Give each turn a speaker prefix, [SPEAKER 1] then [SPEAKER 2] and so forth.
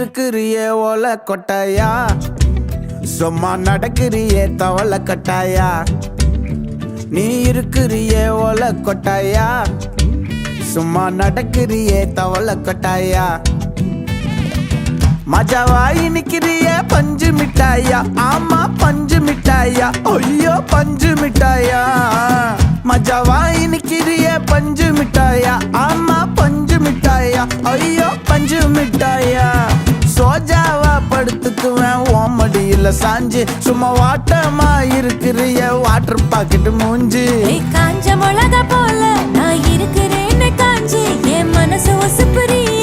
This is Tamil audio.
[SPEAKER 1] இருக்கிறியே ஓல கொட்டாயா, சும்மா நடக்கிறியே தவள கட்டாயா. நீ இருக்கிறியே ஓல கொட்டாயா, சும்மா நடக்கிறியே தவள கொட்டாயா. மஜாவாய் நிக்கிறிய பஞ்சு மிட்டாயா, ஆமா பஞ்சு மிட்டாயா, ஐயோ பஞ்சு மிட்டாயா. மஜாவாய் நிக்கிறிய பஞ்சு மிட்டாயா, ஆமா பஞ்சு மிட்டாயா, ஐயோ பஞ்சு மிட்டாயா. சோஜாவா படுத்துக்குவேன் ஓமடியில சாஞ்சு, சும்மா வாட்டமா இருக்கிறிய வாட்டர் பாக்கெட் மூஞ்சி.
[SPEAKER 2] காஞ்ச மிளகா போல நான் இருக்கிறேன்னு காஞ்சி, என் மனசு ஒசுப்புறிய